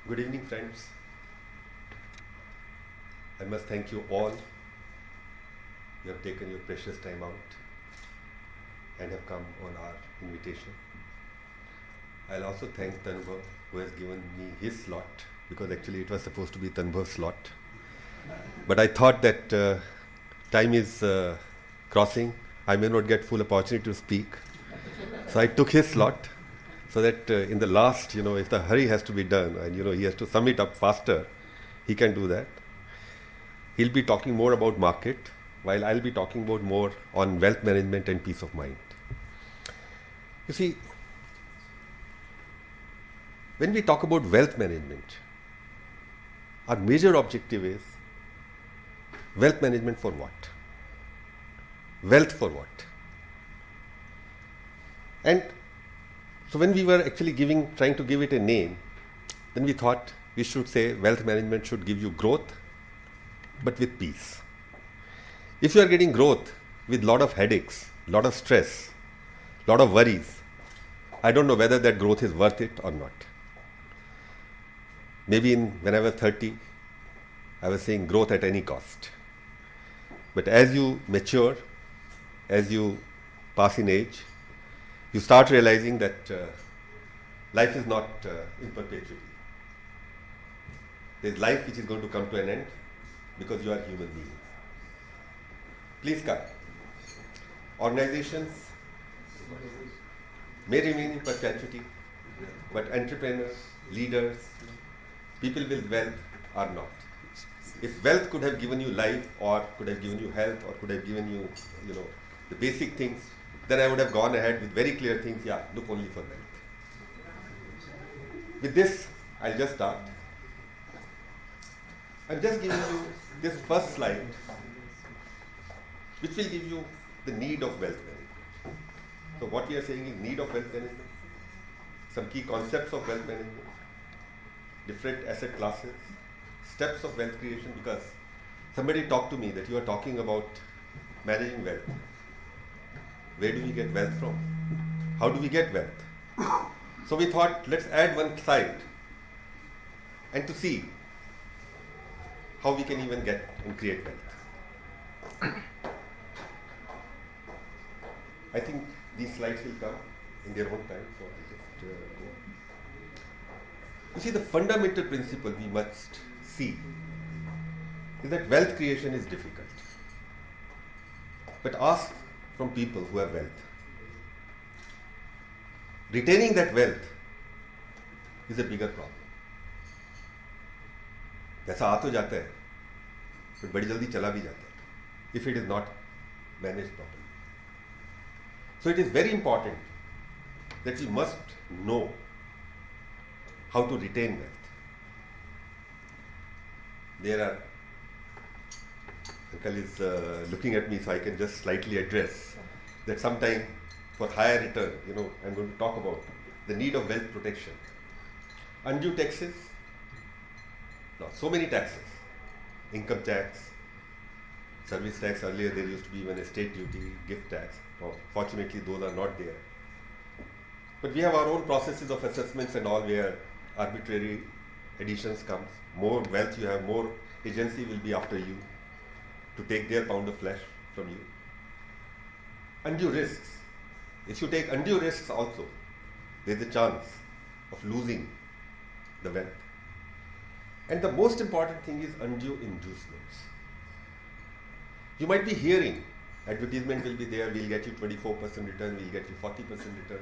Good evening, friends. I must thank you all. You have taken your precious time out and have come on our invitation. I'll also thank Tanubhav, who has given me his slot, because actually it was supposed to be Tanubhav's slot. But I thought that time is crossing. I may not get full opportunity to speak. So I took his slot so that in the last, if the hurry has to be done and, he has to sum it up faster, he can do that. He'll be talking more about market, while I'll be talking about more on wealth management and peace of mind. You see, when we talk about wealth management, our major objective is wealth management for what? Wealth for what? And so when we were actually trying to give it a name, then we thought we should say wealth management should give you growth, but with peace. If you are getting growth with lot of headaches, lot of stress, lot of worries, I don't know whether that growth is worth it or not. Maybe when I was 30, I was saying growth at any cost. But as you mature, as you pass in age, you start realizing that life is not in perpetuity. There's life which is going to come to an end because you are human beings. Please come. Organizations may remain in perpetuity, but entrepreneurs, leaders, people with wealth are not. If wealth could have given you life, or could have given you health, or could have given you, the basic things, then I would have gone ahead with very clear things. Yeah, look only for wealth. With this, I'll just start. I'm just giving you this first slide, which will give you the need of wealth management. So what we are saying is need of wealth management, some key concepts of wealth management, different asset classes, steps of wealth creation, because somebody talked to me that you are talking about managing wealth. Where do we get wealth from? How do we get wealth? So we thought, let's add one slide and to see how we can even get and create wealth. I think these slides will come in their own time, so I'll just go. You see, the fundamental principle we must see is that wealth creation is difficult. But ask from people who have wealth. Retaining that wealth is a bigger problem. पैसा आ तो जाता है, but बड़ी जल्दी चला भी जाता है, if it is not managed properly. So it is very important that we must know how to retain wealth. Uncle is looking at me, so I can just slightly address that sometime for higher return, I'm going to talk about the need of wealth protection. Undue taxes, so many taxes, income tax, service tax. Earlier there used to be even estate duty, gift tax. Fortunately those are not there. But we have our own processes of assessments and all, where arbitrary additions comes. More wealth you have, more agency will be after you to take their pound of flesh from you. Undue risks. If you take undue risks also, there is a chance of losing the wealth. And the most important thing is undue inducements. You might be hearing, advertisement will be there, we'll get you 24% return, we'll get you 40% return.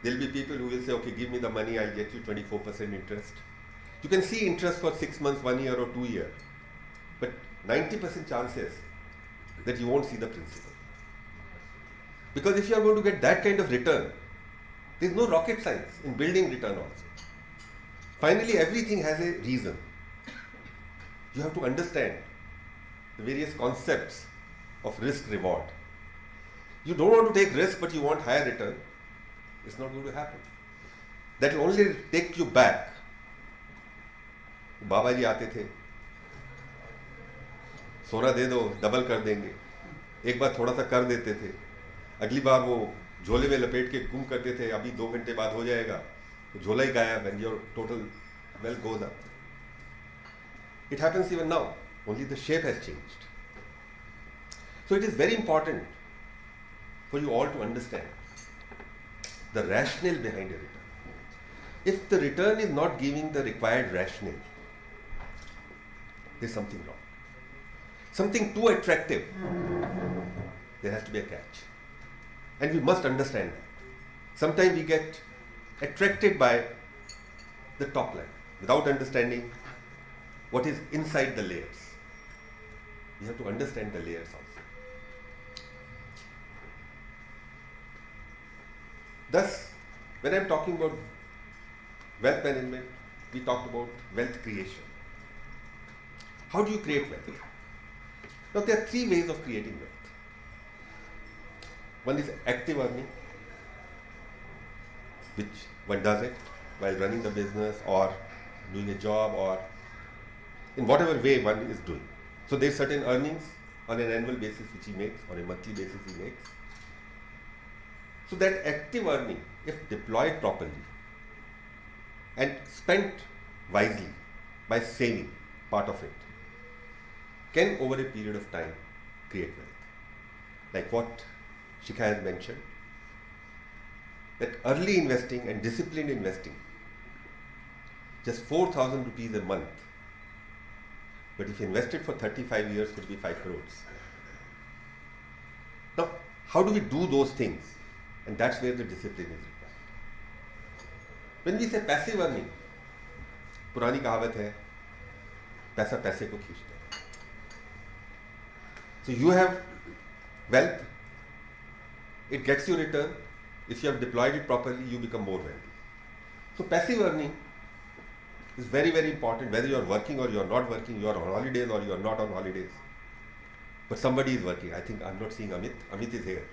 There will be people who will say, okay, give me the money, I'll get you 24% interest. You can see interest for 6 months, 1 year or 2 years. But 90% chances that you won't see the principal. Because if you are going to get that kind of return, there is no rocket science in building return also. Finally, everything has a reason. You have to understand the various concepts of risk reward. You don't want to take risk, but you want higher return. It's not going to happen. That will only take you back. बाबा जी आते थे, सोना दे दो, double कर देंगे. एक बार थोड़ा सा कर देते थे, अगली बार वो झोले में लपेट के गुम करते थे, अभी 2 घंटे बाद हो जाएगा, तो झोला ही गायब, and your total wealth goes up. It happens even now, only the shape has changed. So it is very important for you all to understand the rationale behind a return. If the return is not giving the required rationale, there is something wrong. Something too attractive, there has to be a catch. And we must understand that. Sometimes we get attracted by the top line without understanding what is inside the layers. We have to understand the layers also. Thus, when I am talking about wealth management, we talked about wealth creation. How do you create wealth? Now, there are three ways of creating wealth. One is active earning, which one does it while running the business or doing a job or in whatever way one is doing. So there is certain earnings on an annual basis which he makes, on a monthly basis he makes. So that active earning, if deployed properly and spent wisely by saving part of it, can over a period of time create wealth. Like what Shikha has mentioned, that early investing and disciplined investing, just 4,000 rupees a month, but if invested for 35 years could be 5 crores. Now, how do we do those things? And that's where the discipline is required. When we say passive earning, पुरानी कहावत है, पैसा पैसे को खींचता है. So you have wealth, it gets you return. If you have deployed it properly, you become more wealthy. So passive earning is very, very important, whether you are working or you are not working, you are on holidays or you are not on holidays. But somebody is working. I think I'm not seeing Amit. Amit is here.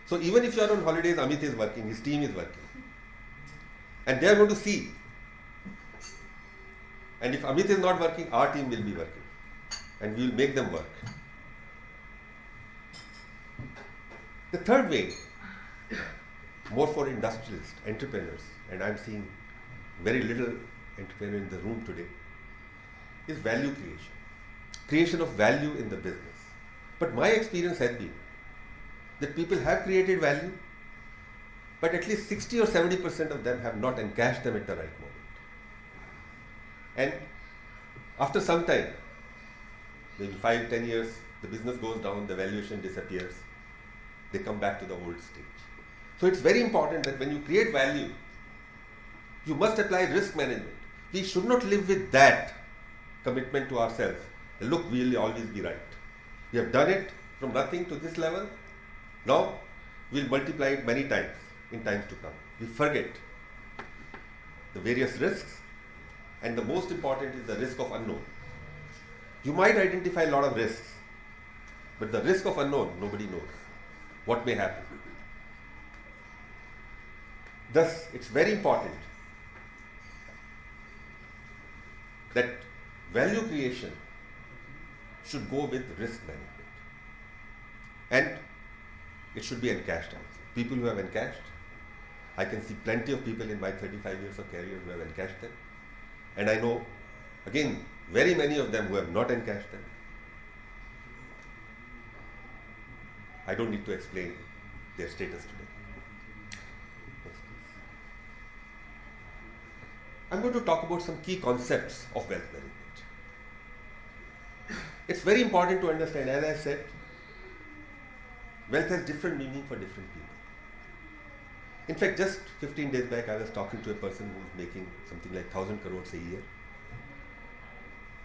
So even if you are on holidays, Amit is working, his team is working. And they are going to see. And if Amit is not working, our team will be working. And we will make them work. The third way, more for industrialists, entrepreneurs, and I'm seeing very little entrepreneur in the room today, is value creation. Creation of value in the business. But my experience has been that people have created value, but at least 60 or 70% of them have not encashed them at the right moment. And after some time, maybe 5-10 years, the business goes down, the valuation disappears, they come back to the old stage. So it's very important that when you create value, you must apply risk management. We should not live with that commitment to ourselves. Look, we will always be right. We have done it from nothing to this level. Now, we will multiply it many times in times to come. We forget the various risks, and the most important is the risk of unknown. You might identify a lot of risks, but the risk of unknown, nobody knows what may happen. Thus, it's very important that value creation should go with risk management. And it should be encashed also. People who have encashed, I can see plenty of people in my 35 years of career who have encashed them. And I know, again, very many of them who have not encashed them. I don't need to explain their status today. Next, please. I'm going to talk about some key concepts of wealth management. It's very important to understand, as I said, wealth has different meaning for different people. In fact, just 15 days back, I was talking to a person who was making something like 1,000 crores a year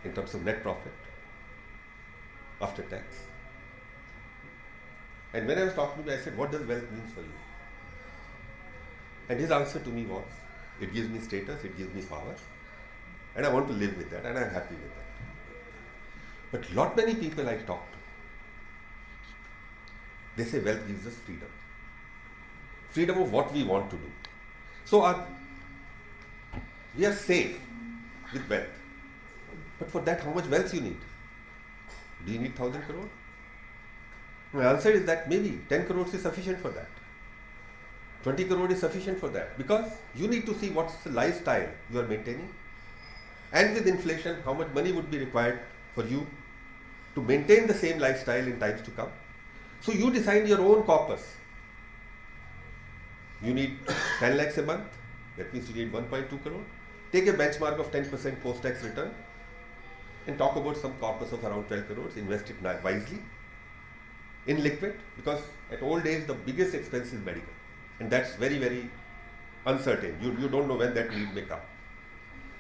in terms of net profit after tax. And when I was talking to him, I said, what does wealth mean for you? And his answer to me was, it gives me status, it gives me power, and I want to live with that, and I'm happy with that. But lot many people I talk to, they say wealth gives us freedom. Freedom of what we want to do. So we are safe with wealth. But for that, how much wealth you need? Do you need 1,000 crore? My answer is that maybe 10 crores is sufficient for that. 20 crore is sufficient for that. Because you need to see what's the lifestyle you are maintaining. And with inflation, how much money would be required for you to maintain the same lifestyle in times to come? So you decide your own corpus. You need 10 lakhs a month, that means you need 1.2 crore. Take a benchmark of 10% post-tax return and talk about some corpus of around 12 crores, invest it wisely in liquid, because at old age the biggest expense is medical, and that's very, very uncertain. You don't know when that need may come,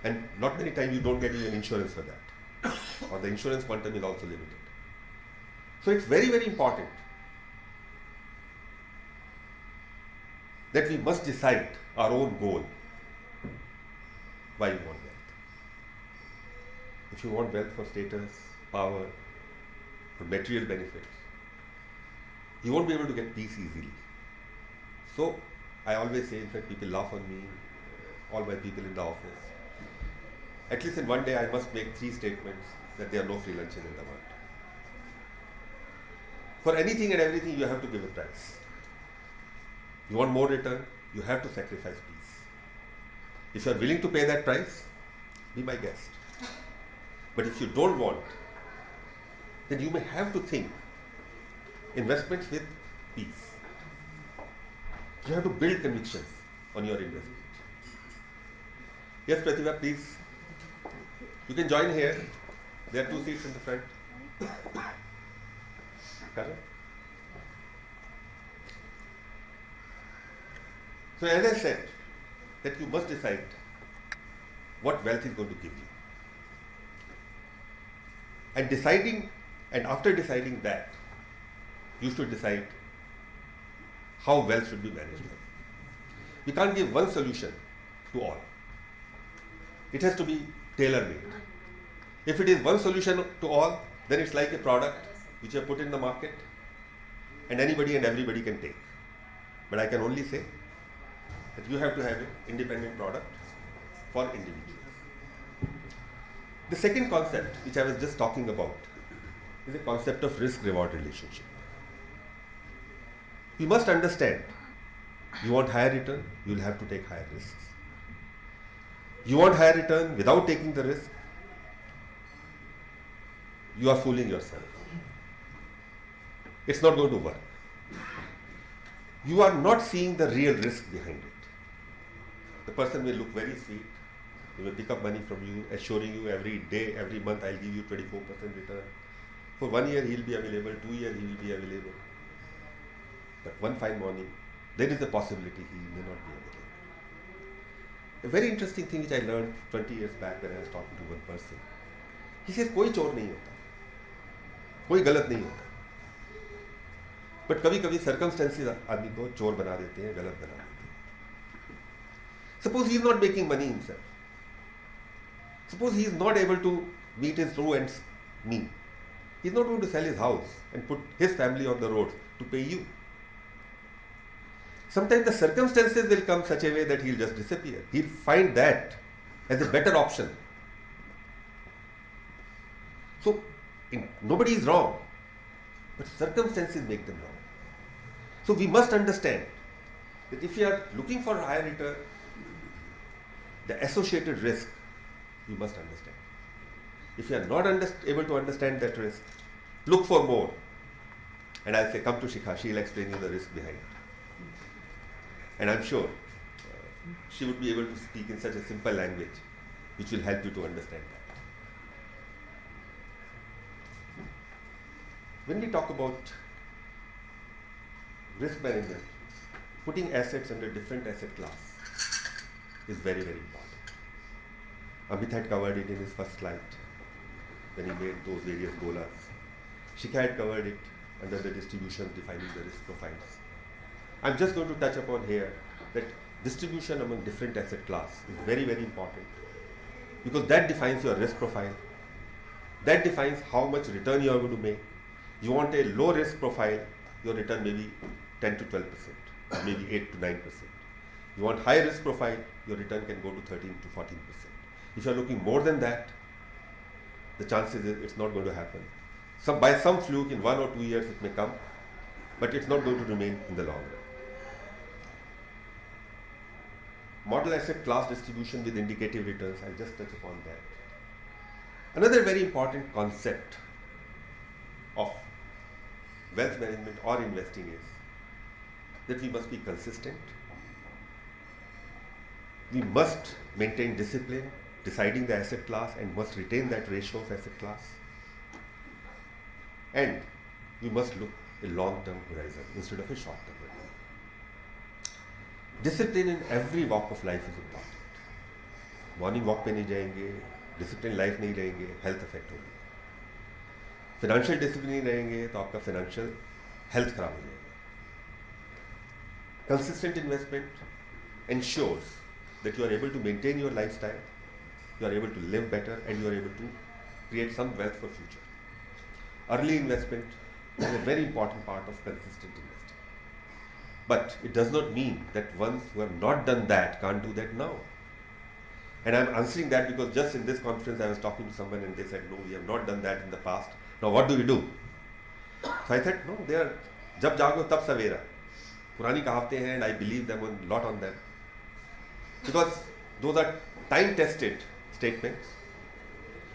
and not many times you don't get even insurance for that, or the insurance quantum is also limited. So it's very, very important that we must decide our own goal. Why you want wealth? If you want wealth for status, power, for material benefits, you won't be able to get peace easily. So I always say, in fact people laugh on me, all my people in the office, at least in one day I must make 3 statements that there are no free lunches in the world. For anything and everything you have to give a price. You want more return, you have to sacrifice peace. If you are willing to pay that price, be my guest. But if you don't want, then you may have to think investments with peace. You have to build convictions on your investment. Yes, Pratibha, please. You can join here. There are 2 seats in the front. Correct? So as I said, that you must decide what wealth is going to give you. And after deciding that, you should decide how wealth should be managed. We can't give one solution to all. It has to be tailor-made. If it is one solution to all, then it's like a product which you have put in the market and anybody and everybody can take. But I can only say that you have to have an independent product for individuals. The second concept which I was just talking about is a concept of risk-reward relationship. You must understand, you want higher return, you will have to take higher risks. You want higher return without taking the risk, you are fooling yourself. It's not going to work. You are not seeing the real risk behind it. The person may look very sweet, he will pick up money from you, assuring you every day, every month I'll give you 24% return. For 1 year he'll be available, 2 years he will be available. But one fine morning, there is a possibility he may not be available. A very interesting thing which I learned 20 years back when I was talking to one person. He says, कोई चोर नहीं होता, कोई गलत नहीं होता. But कभी कभी circumstances आदमी को चोर बना देते हैं, गलत बना देते हैं. Suppose he is not making money himself. Suppose he is not able to meet his true ends mean. He is not going to sell his house and put his family on the road to pay you. Sometimes the circumstances will come such a way that he will just disappear. He will find that as a better option. So, nobody is wrong, but circumstances make them wrong. So we must understand that if you are looking for higher return, the associated risk you must understand. If you are not able to understand that risk, look for more. And I'll say, come to Shikha, she'll explain you the risk behind it. And I'm sure she would be able to speak in such a simple language which will help you to understand that. When we talk about risk management, putting assets under different asset class is very, very important. Amit had covered it in his first slide when he made those various golas. Shikha had covered it under the distribution, defining the risk profiles. I'm just going to touch upon here that distribution among different asset class is very, very important, because that defines your risk profile. That defines how much return you are going to make. You want a low risk profile, your return may be 10 to 12%, or maybe 8 to 9%. You want high risk profile, your return can go to 13 to 14%. If you are looking more than that, the chances is it's not going to happen. By some fluke in 1 or 2 years it may come, but it's not going to remain in the long run. model asset class distribution with indicative returns. I'll just touch upon that. Another very important concept of wealth management or investing is that we must be consistent. We must maintain discipline, deciding the asset class, and must retain that ratio of asset class. And we must look a long-term horizon instead of a short-term horizon. Discipline in every walk of life is important. Morning walk पे नहीं जाएंगे, discipline life नहीं रहेंगे, health affect होगी. Financial discipline नहीं रहेंगे तो आपका financial health खराब हो जाएगा. Consistent investment ensures that you are able to maintain your lifestyle, you are able to live better, and you are able to create some wealth for future. Early investment is a very important part of consistent investing. But it does not mean that ones who have not done that can't do that now. And I'm answering that because just in this conference I was talking to someone and they said, no, we have not done that in the past. Now what do we do? So I said, no, they are, jab jago tab savera. Purani kahavte hain and I believe them a lot on them. Because those are time-tested statements.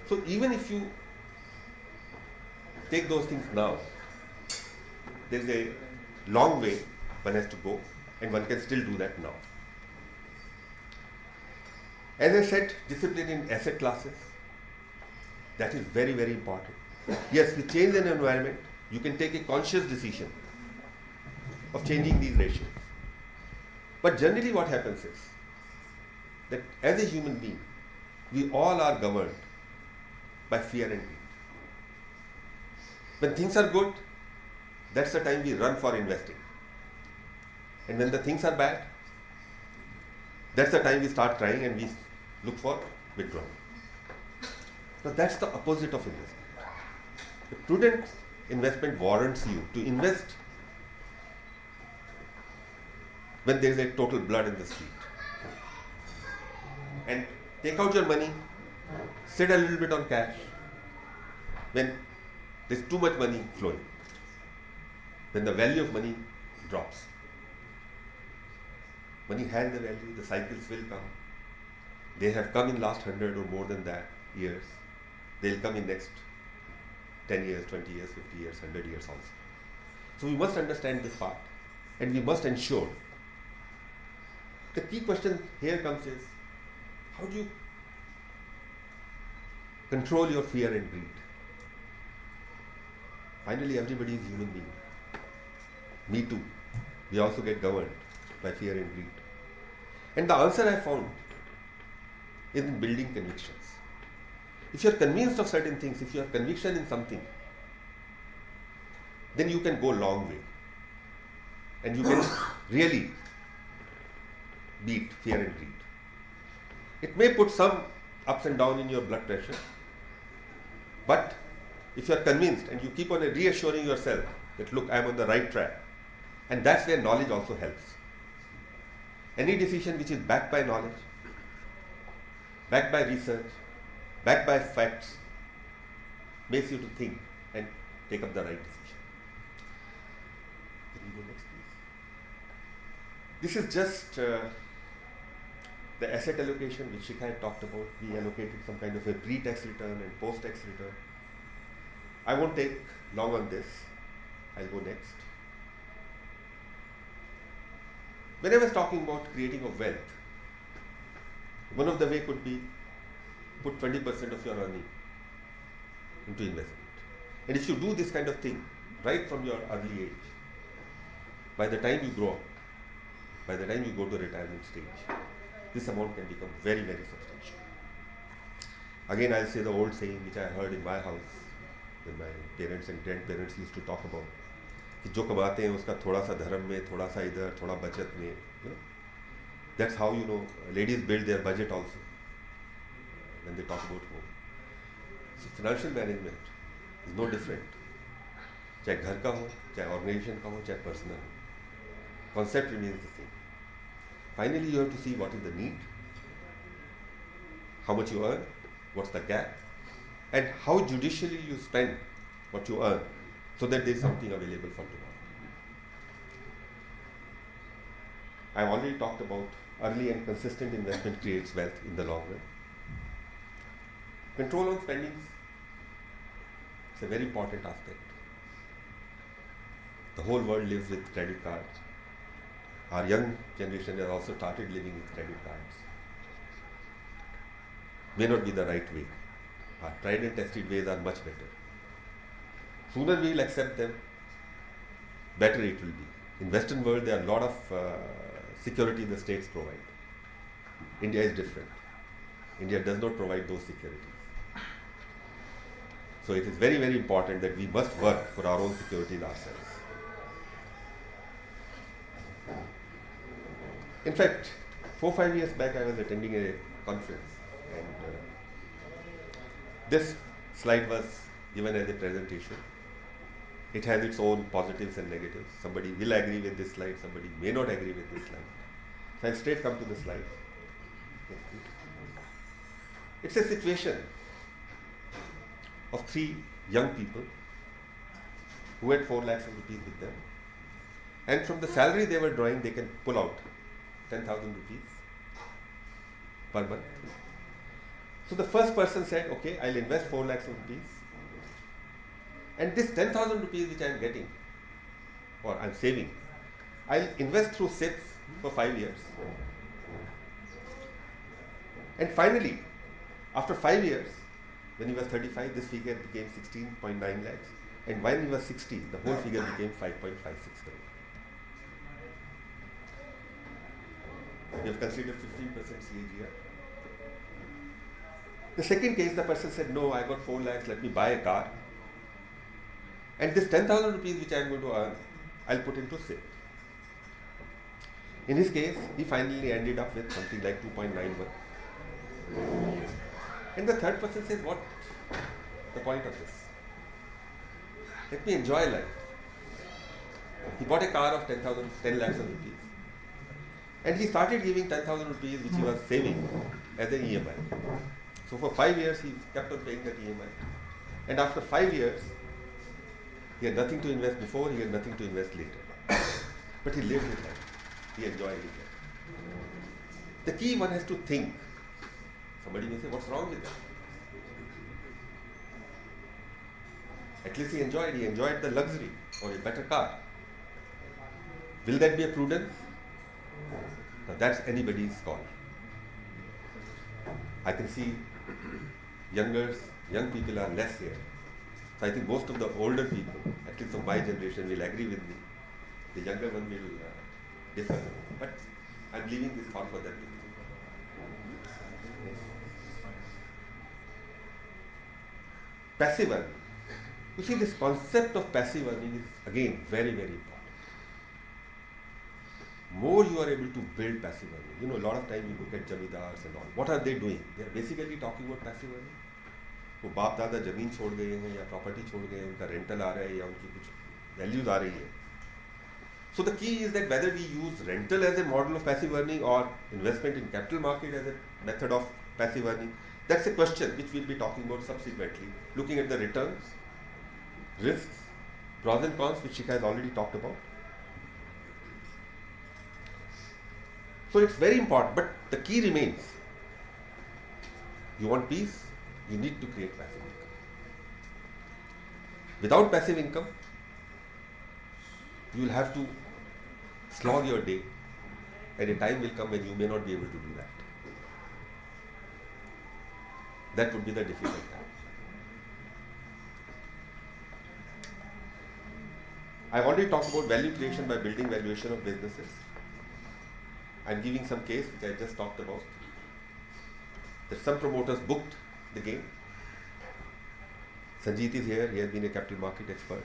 So even if you take those things now, there's a long way one has to go and one can still do that now. As I said, discipline in asset classes, that is very, very important. Yes, we change an environment, you can take a conscious decision of changing these ratios. But generally what happens is that as a human being, we all are governed by fear and greed. When things are good, that's the time we run for investing. And when the things are bad, that's the time we start crying and we look for withdrawal. So that's the opposite of investment. The prudent investment warrants you to invest when there is a total blood in the street. And take out your money, sit a little bit on cash when there's too much money flowing, when the value of money drops. Money has the value, the cycles will come. They have come in last 100 or more than that years. They'll come in next 10 years, 20 years, 50 years, 100 years also. So we must understand this part and we must ensure. The key question here comes is, how do you control your fear and greed? Finally, everybody is human being. Me too. We also get governed by fear and greed. And the answer I found is in building convictions. If you are convinced of certain things, if you have conviction in something, then you can go a long way. And you can really beat fear and greed. It may put some ups and downs in your blood pressure, but if you are convinced and you keep on reassuring yourself that look, I am on the right track, and that's where knowledge also helps. Any decision which is backed by knowledge, backed by research, backed by facts, makes you to think and take up the right decision. Can you go next, please? This is just the asset allocation which Shikha had talked about. We allocated some kind of a pre-tax return and post-tax return. I won't take long on this. I'll go next. When I was talking about creating of wealth, one of the way could be put 20% of your earning into investment. And if you do this kind of thing right from your early age, by the time you grow up, by the time you go to retirement stage, this amount can become very, very substantial. Again, I'll say the old saying which I heard in my house when my parents and grandparents used to talk about, कि जो कमाते हैं उसका थोड़ा सा धर्म में, थोड़ा सा इधर, थोड़ा बचत में. That's how ladies build their budget also when they talk about home. So financial management is no different. चाहे घर का हो, चाहे organization का हो, चाहे personal हो. Concept remains the same. Finally, you have to see what is the need, how much you earn, what's the gap, and how judicially you spend what you earn so that there is something available for tomorrow. I've already talked about early and consistent investment creates wealth in the long run. Control on spendings, it's a very important aspect. The whole world lives with credit cards. Our young generation has also started living with credit cards. May not be the right way. Our tried and tested ways are much better. Sooner we will accept them, better it will be. In Western world, there are a lot of security the states provide. India is different. India does not provide those securities. So it is very, very important that we must work for our own securities ourselves. In fact, 4-5 years back, I was attending a conference, and this slide was given as a presentation. It has its own positives and negatives. Somebody will agree with this slide, somebody may not agree with this slide. So I'll straight come to the slide. It's a situation of 3 young people who had 4 lakhs of rupees with them. And from the salary they were drawing, they can pull out 10,000 rupees per month. So the first person said, okay, I'll invest 4 lakhs of rupees. And this 10,000 rupees which I am getting, or I am saving, I'll invest through SIPs for 5 years. And finally, after 5 years, when he was 35, this figure became 16.9 lakhs. And when he was 60, the whole figure became 5.56 crore. We have considered 15% CAGR. The second case, the person said, no, I got 4 lakhs, let me buy a car. And this 10,000 rupees which I am going to earn, I'll put into SIP. In his case, he finally ended up with something like 2.91. And the third person says, what the point of this? Let me enjoy life. He bought a car of 10 lakhs of rupees. And he started giving 10,000 rupees which he was saving as an EMI. So for 5 years he kept on paying that EMI. And after 5 years, he had nothing to invest before, he had nothing to invest later. But he lived his life. He enjoyed his life. The key one has to think. Somebody may say, what's wrong with that? At least he enjoyed the luxury or a better car. Will that be a prudence? Now that's anybody's call. I can see young people are less here. So I think most of the older people, at least of my generation, will agree with me. The younger one will discuss it. But I'm leaving this thought for them to think. Passive earning. You see, this concept of passive earning is again very, very important. More you are able to build passive earning. You know, a lot of time you look at jamidars and all. What are they doing? They are basically talking about passive earning. वो बाप दादा जमीन छोड़ गए हैं या property छोड़ गए हैं, उनका रेंटल आ रहा है या उनकी कुछ वैल्यूज आ रही है. So the key is that whether we use rental as a model of passive earning or investment in capital market as a method of passive earning, that's a question which we'll be talking about subsequently, looking at the returns, risks, pros and cons, which Shikha has already talked about. So it's very important, but the key remains. You want peace? You need to create passive income. Without passive income, you will have to slog your day, and a time will come when you may not be able to do that. That would be the difficult time. I've already talked about value creation by building valuation of businesses. I'm giving some case which I just talked about. That some promoters booked the game. Sanjeet is here, he has been a capital market expert.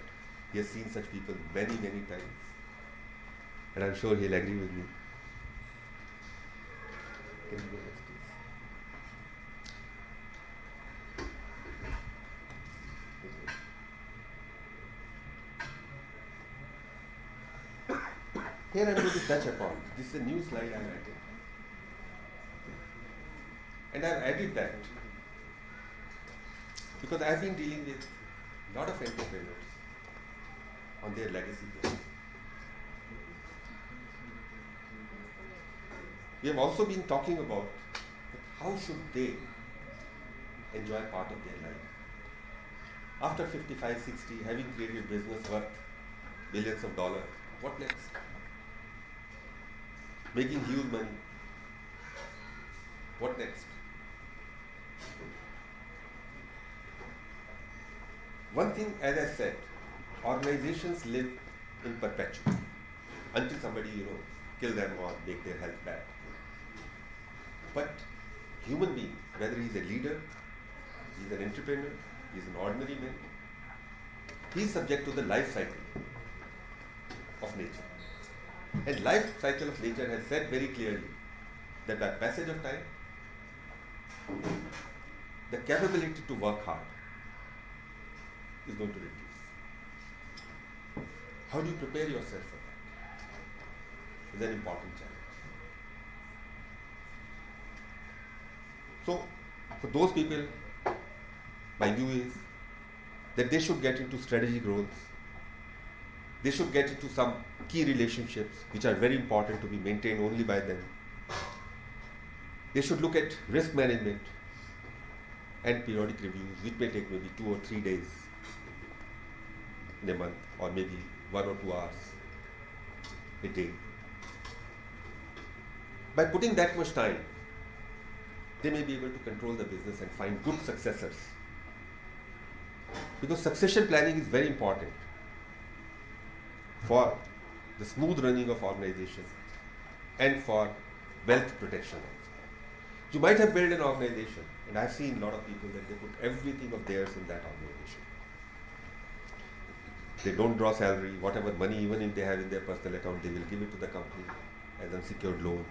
He has seen such people many, many times. And I'm sure he'll agree with me. Can you go next, please? Here I'm going to touch upon. This is a new slide I'm adding. And I've added that because I've been dealing with a lot of entrepreneurs on their legacy journey. we have also been talking about how should they enjoy part of their life. After 55, 60, having created business worth billions of dollars, what next? Making huge money. What next? One thing, as I said, organizations live in perpetuity until somebody, kill them or make their health bad. But human being, whether he's a leader, he's an entrepreneur, he's an ordinary man, he's subject to the life cycle of nature. And life cycle of nature has said very clearly that by passage of time, the capability to work hard is going to reduce. How do you prepare yourself for that? Is an important challenge. So, for those people, my view is that they should get into strategic roles. They should get into some key relationships which are very important to be maintained only by them. They should look at risk management and periodic reviews, which may take maybe 2 or 3 days in a month, or maybe 1 or 2 hours a day. By putting that much time, they may be able to control the business and find good successors. Because succession planning is very important for the smooth running of organization and for wealth protection also. You might have built an organization, and I've seen a lot of people that they put everything of theirs in that organization. They don't draw salary, whatever money, even if they have in their personal account, they will give it to the company as unsecured loan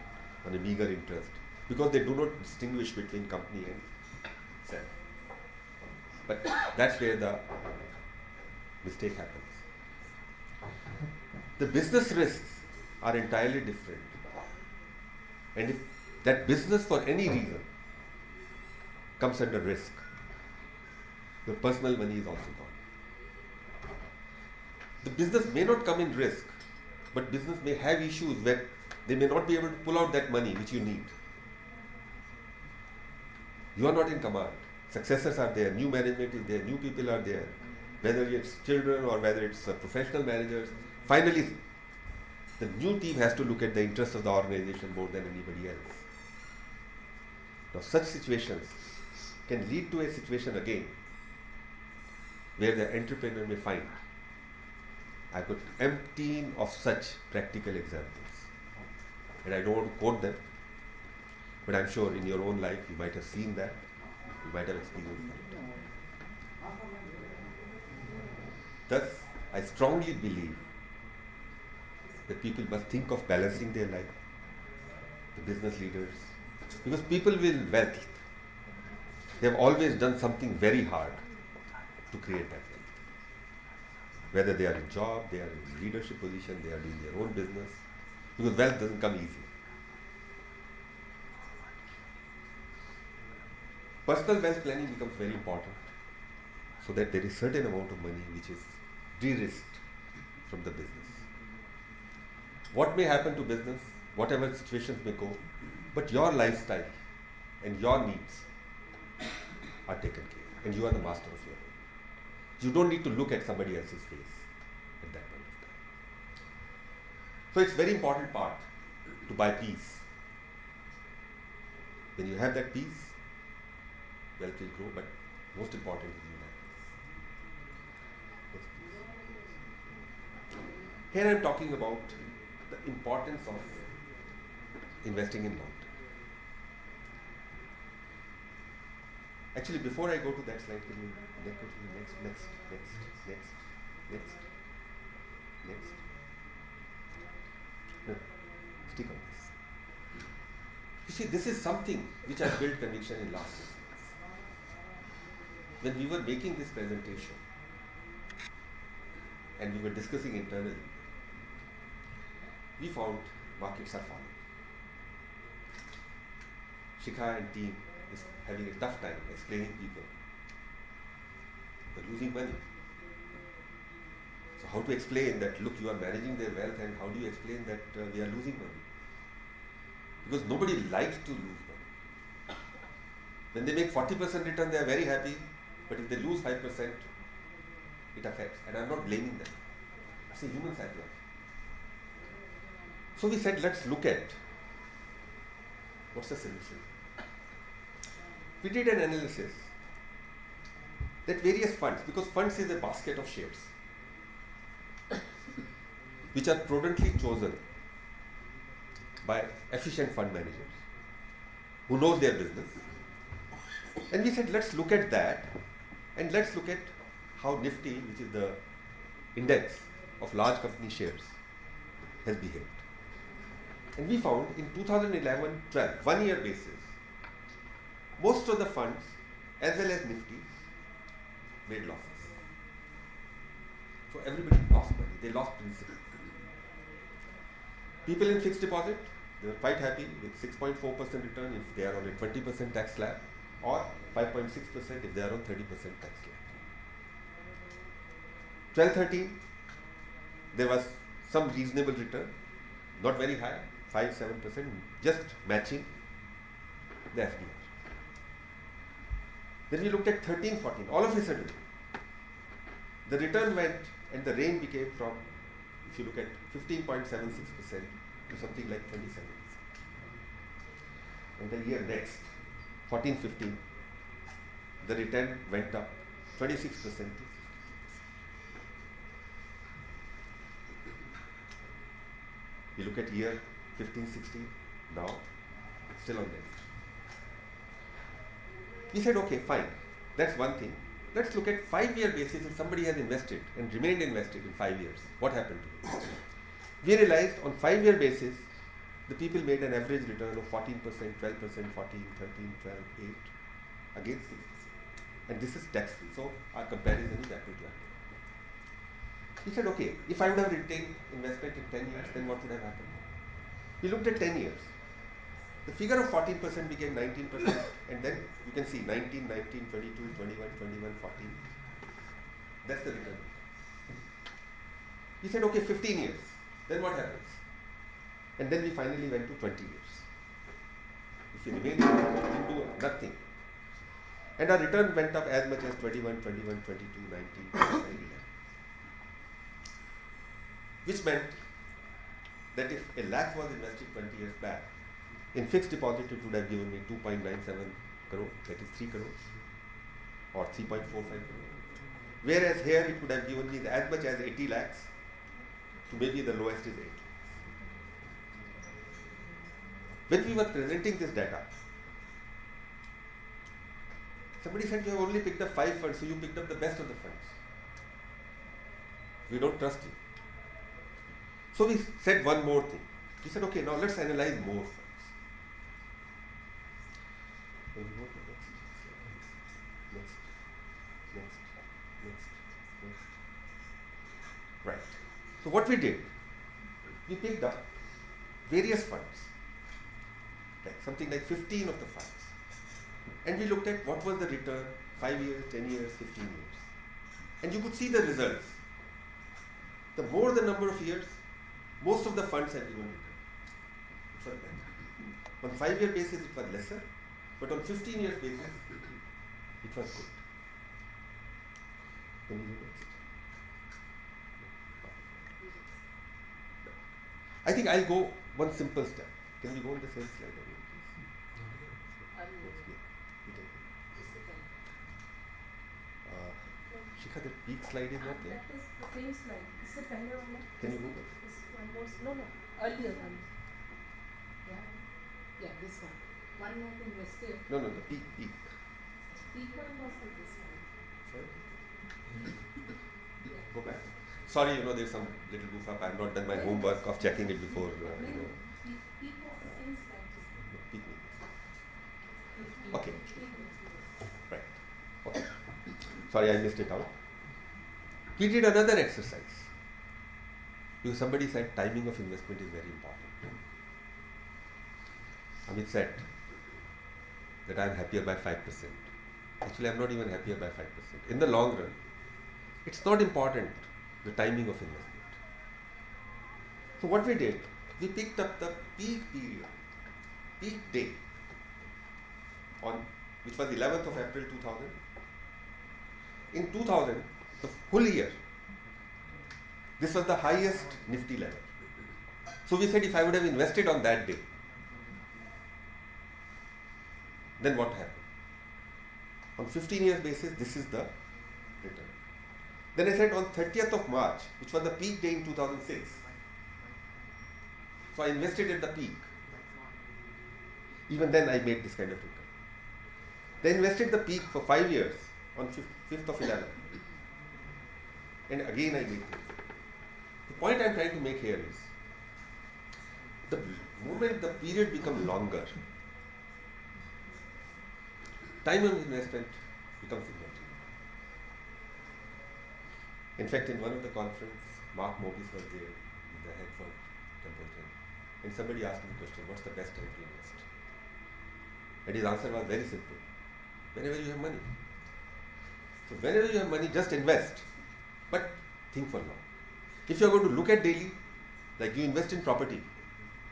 on a meager interest, because they do not distinguish between company and self. But that's where the mistake happens. The business risks are entirely different. And if that business for any reason comes under risk, your personal money is also gone. The business may not come in risk, but business may have issues where they may not be able to pull out that money which you need. You are not in command. Successors are there, new management is there, new people are there, whether it's children or whether it's professional managers. Finally, the new team has to look at the interests of the organization more than anybody else. Now, such situations can lead to a situation again where the entrepreneur may find. I could empty of such practical examples, and I don't want to quote them, but I'm sure in your own life you might have seen that, you might have experienced that. Thus, I strongly believe that people must think of balancing their life, the business leaders, because people with wealth, they have always done something very hard to create that wealth. Whether they are in job, they are in leadership position, they are doing their own business, because wealth doesn't come easy. Personal wealth planning becomes very important, so that there is certain amount of money which is de-risked from the business. What may happen to business, whatever situations may go, but your lifestyle and your needs are taken care of, and you are the master of your own. You don't need to look at somebody else's face at that point of time. So it's very important part to buy peace. When you have that peace, wealth will grow, but most important is you have peace. Here I am talking about the importance of investing in long term. Actually, before I go to that slide, can you go to the next. No, stick on this. You see, this is something which I built conviction in last 6 months. When we were making this presentation and we were discussing internally, we found markets are falling. Shikha and team is having a tough time explaining people they're losing money. So how to explain that, look, you are managing their wealth, and how do you explain that we are losing money? because nobody likes to lose money. When they make 40% return, they are very happy, but if they lose 5%, it affects. And I am not blaming them. It's a human psychology. So we said, let's look at what's the solution. We did an analysis that various funds, because funds is a basket of shares, which are prudently chosen by efficient fund managers who knows their business. And we said, let's look at that, and let's look at how Nifty, which is the index of large company shares, has behaved. And we found in 2011-12, 1 year basis, most of the funds, as well as Nifty, made losses. So everybody lost money, they lost principal. People in fixed deposit, they were quite happy with 6.4% return if they are on a 20% tax slab, or 5.6% if they are on 30% tax slab. 12-13, there was some reasonable return, not very high, 5-7%, just matching the FDR. Then we looked at 13-14, all of a sudden, the return went and the range became from, if you look at 15.76% to something like 27%. And the year next, 14-15, the return went up 26% to 50%. You look at year 15-16, now still on that. We said, okay, fine, that's one thing. Let's look at 5-year basis. If somebody has invested and remained invested in 5 years, what happened to him? We realized on 5-year basis, the people made an average return of 14%, 12%, 14, 13, 12, 8 against 6%. And this is tax free. So our comparison is apple to apple. We said, okay, if I would have retained investment in 10 years, then what would have happened? We looked at 10 years. The figure of 14% became 19%, and then you can see 19, 19, 22, 21, 21, 14. That's the return. We said, okay, 15 years. Then what happens? And then we finally went to 20 years. If you remain in it, you do nothing. And our return went up as much as 21, 21, 22, 19, 21. Which meant that if a lakh was invested 20 years back, in fixed deposit it would have given me 2.97 crore, that is 3 crores, or 3.45 crore. Whereas here it would have given me as much as 80 lakhs, to maybe the lowest is 8 lakhs. When we were presenting this data, somebody said, you have only picked up 5 funds, so you picked up the best of the funds. We don't trust you. So we said one more thing. We said, okay, now let's analyze more funds. Can we go to next. Right. So what we did, we picked up various funds, like something like 15 of the funds. And we looked at what was the return, 5 years, 10 years, 15 years. And you could see the results. The more the number of years, most of the funds had given return. It was better. On 5-year basis, it was lesser, but on 15 years basis, it was good. Can you do next? I think I'll go one simple step. Can we go on the same slide again, please? Shikha, the peak slide is not there? That is the same slide. This is the pehle one. Can you move it? This one more. No. Earlier one. Yeah, this one. One more invested. No, the peak. Peak one was this one. Sorry? Go back. Sorry, there's some little goof up. I have not done my homework of checking it before. Peak was the same slide. Peak. Okay. Right. Okay. Sorry, I missed it out. We did another exercise. Because somebody said timing of investment is very important. Amit said that I am happier by 5%. Actually, I am not even happier by 5%. In the long run, it's not important the timing of investment. So what we did, we picked up the peak period peak day which was 11th of April 2000. In 2000, the full year, this was the highest Nifty level. So we said if I would have invested on that day, then what happened? On 15 years basis, this is the return. Then I said on 30th of March, which was the peak day in 2006. So I invested at the peak. Even then I made this kind of return. They invested the peak for 5 years on 5th of 11. And again I made it. The point I am trying to make here is, the moment the period becomes longer, time of investment becomes important. In fact, in one of the conference, Mark Mobis was there, the head for Templeton, and somebody asked him the question, what's the best time to invest? And his answer was very simple, whenever you have money. So whenever you have money, just invest, but think for long. If you are going to look at daily, like you invest in property,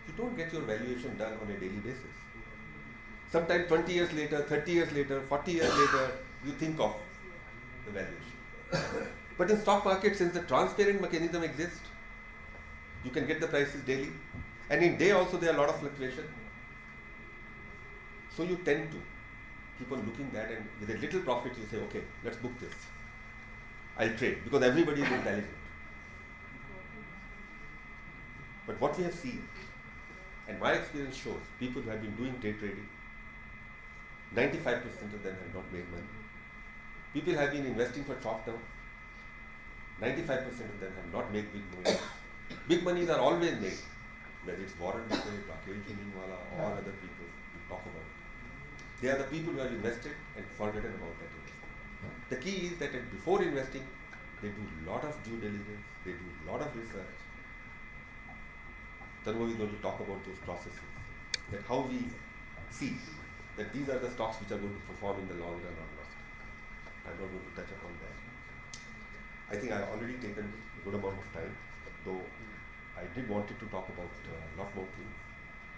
you don't get your valuation done on a daily basis. Sometimes 20 years later, 30 years later, 40 years later, you think of the valuation. But in stock market, since the transparent mechanism exists, you can get the prices daily. And in day also there are a lot of fluctuation. So you tend to keep on looking that, and with a little profit you say, okay, let's book this. I'll trade, because everybody is intelligent. But what we have seen, and my experience shows, people who have been doing day trading, 95% of them have not made money. People have been investing for short term, 95% of them have not made big money. Big monies are always made, whether it's Warren Buffett, Rakesh Juniwala, or other people we talk about. They are the people who have invested and forgotten about that investment. The key is that before investing, they do a lot of due diligence, they do a lot of research. Tanvo is going to talk about those processes, that how we see that these are the stocks which are going to perform in the long run or not. I'm not going to touch upon that. I think I've already taken a good amount of time, though I did wanted to talk about a lot more things.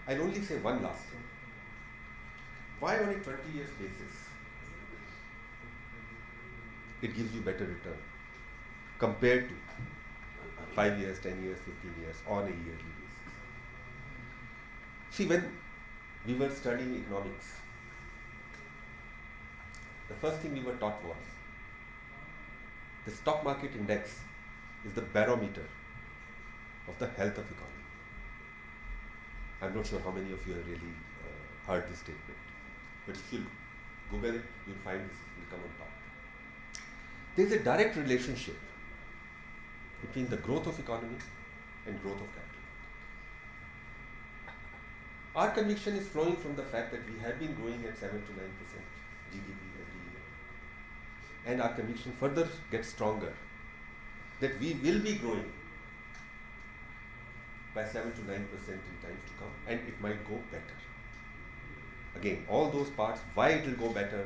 I'll only say one last thing. Why on a 20 years basis, it gives you better return compared to 5 years, 10 years, 15 years on a yearly basis. See, when we were studying economics, the first thing we were taught was the stock market index is the barometer of the health of economy. I'm not sure how many of you have really heard this statement, but if you Google it, you'll find this will come on top. There is a direct relationship between the growth of economy and growth of capital. Our conviction is flowing from the fact that we have been growing at 7 to 9% GDP every year. And our conviction further gets stronger that we will be growing by 7 to 9% in times to come, and it might go better. Again, all those parts, why it will go better,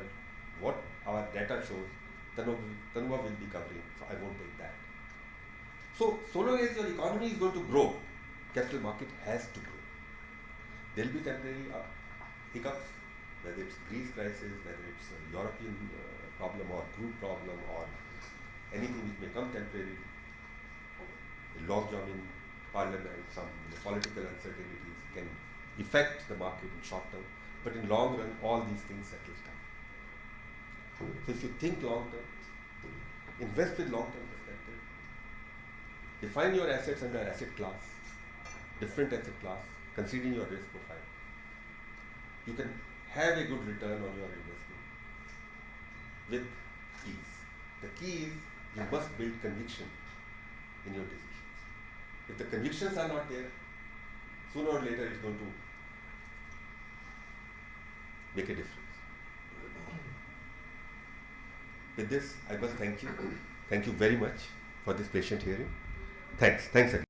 what our data shows, Tanva will be covering, so I won't take that. So long as your economy is going to grow, capital market has to grow. There will be temporary hiccups, whether it's Greece crisis, whether it's a European problem or crude problem or anything which may come temporarily, a logjam in parliament, some political uncertainties can affect the market in short term, but in long run, all these things settle down. So if you think long term, invest with long term perspective, define your assets under asset class, different asset class, considering your risk profile. You can have a good return on your investment with ease. The key is you must build conviction in your decisions. If the convictions are not there, sooner or later it's going to make a difference. With this, I must thank you. Thank you very much for this patient hearing. Thanks again.